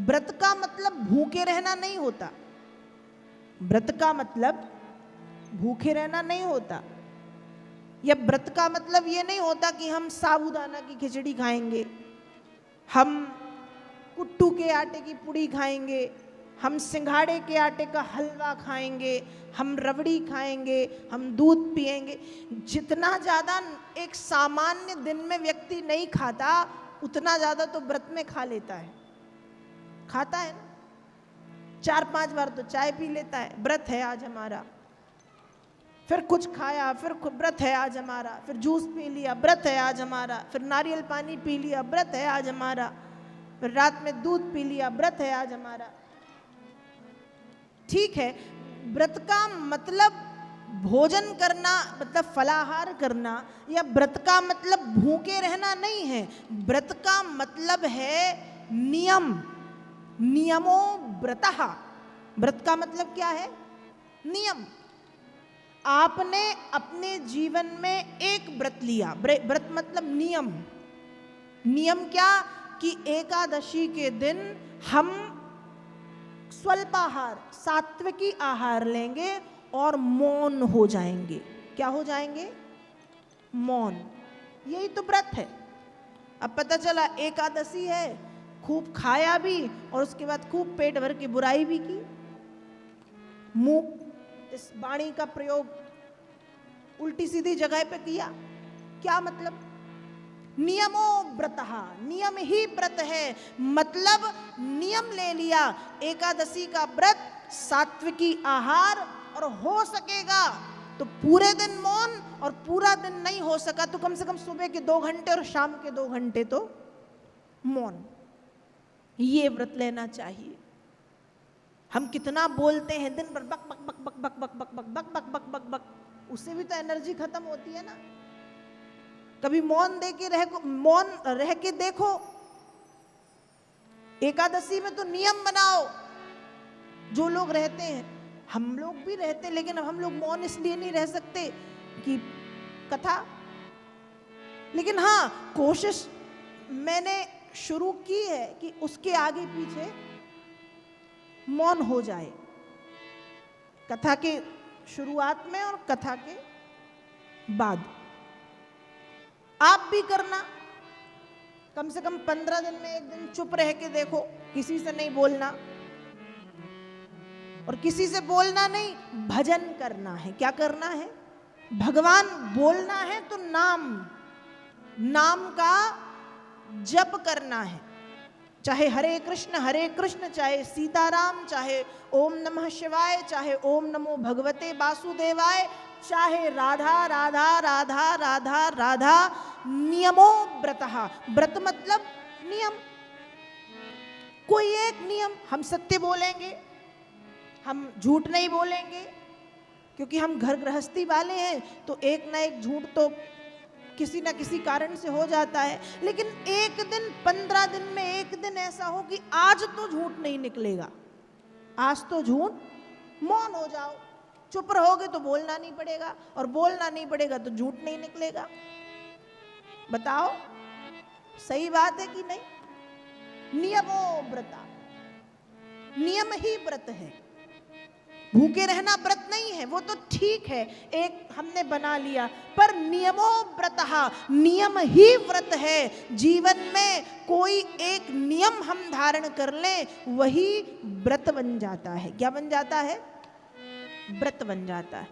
व्रत का मतलब भूखे रहना नहीं होता। व्रत का मतलब भूखे रहना नहीं होता, या व्रत का मतलब ये नहीं होता कि हम साबूदाना की खिचड़ी खाएंगे, हम कुट्टू के आटे की पुड़ी खाएंगे, हम सिंघाड़े के आटे का हलवा खाएंगे, हम रबड़ी खाएंगे, हम दूध पिएंगे। जितना ज़्यादा एक सामान्य दिन में व्यक्ति नहीं खाता, उतना ज़्यादा तो व्रत में खा लेता है। खाता है ना, 4-5 बार तो चाय पी लेता है, व्रत है आज हमारा। फिर कुछ खाया, फिर व्रत है आज हमारा, फिर जूस पी लिया, व्रत है आज हमारा, फिर नारियल पानी पी लिया, व्रत है आज हमारा, फिर रात में दूध पी लिया, व्रत है आज हमारा। ठीक है, व्रत का मतलब भोजन करना, मतलब फलाहार करना, या व्रत का मतलब भूखे रहना नहीं है। व्रत का मतलब है नियम, नियमो व्रतः। व्रत का मतलब क्या है? नियम। आपने अपने जीवन में एक व्रत लिया, व्रत मतलब नियम। नियम क्या? कि एकादशी के दिन हम स्वल्पाहार, सात्विकी आहार लेंगे और मौन हो जाएंगे। क्या हो जाएंगे? मौन। यही तो व्रत है। अब पता चला एकादशी है, खूब खाया भी और उसके बाद खूब पेट भर के बुराई भी की, मुंह इस वाणी का प्रयोग उल्टी सीधी जगह पे किया। क्या मतलब? नियमो व्रतः, नियम ही व्रत है। मतलब नियम ले लिया, एकादशी का व्रत, सात्विकी आहार, और हो सकेगा तो पूरे दिन मौन, और पूरा दिन नहीं हो सका तो कम से कम सुबह के 2 घंटे और शाम के 2 घंटे तो मौन। ये व्रत लेना चाहिए। हम कितना बोलते हैं दिन भर, बक बक बक बक बक बक बक बक बक बक बक बक बक, उससे भी तो एनर्जी खत्म होती है ना। कभी मौन रह के देखो। एकादशी में तो नियम बनाओ। जो लोग रहते हैं, हम लोग भी रहते हैं, लेकिन अब हम लोग मौन इसलिए नहीं रह सकते कि कथा। लेकिन हाँ, कोशिश मैंने शुरू की है कि उसके आगे पीछे मौन हो जाए, कथा के शुरुआत में और कथा के बाद। आप भी करना, कम से कम 15 दिन में एक दिन चुप रह के देखो, किसी से नहीं बोलना। और किसी से बोलना नहीं, भजन करना है। क्या करना है? भगवान बोलना है तो नाम का जप करना है। चाहे हरे कृष्ण, चाहे सीताराम, चाहे ओम नमः शिवाय, चाहे ओम नमो भगवते वासुदेवाय, चाहे राधा राधा राधा राधा राधा। नियमो व्रतः। व्रत मतलब नियम, कोई एक नियम। हम सत्य बोलेंगे, हम झूठ नहीं बोलेंगे, क्योंकि हम घर गृहस्थी वाले हैं तो एक ना एक झूठ तो किसी ना किसी कारण से हो जाता है। लेकिन एक दिन, 15 दिन में एक दिन ऐसा हो कि आज तो झूठ नहीं निकलेगा, आज तो झूठ, मौन हो जाओ। चुप रहोगे तो बोलना नहीं पड़ेगा, और बोलना नहीं पड़ेगा तो झूठ नहीं निकलेगा। बताओ, सही बात है कि नहीं? नियमो व्रता, नियम ही व्रत है। भूखे रहना व्रत नहीं है, वो तो ठीक है, एक हमने बना लिया, पर नियमो व्रतः, नियम ही व्रत है। जीवन में कोई एक नियम हम धारण कर लें, वही व्रत बन जाता है। क्या बन जाता है? व्रत बन जाता है।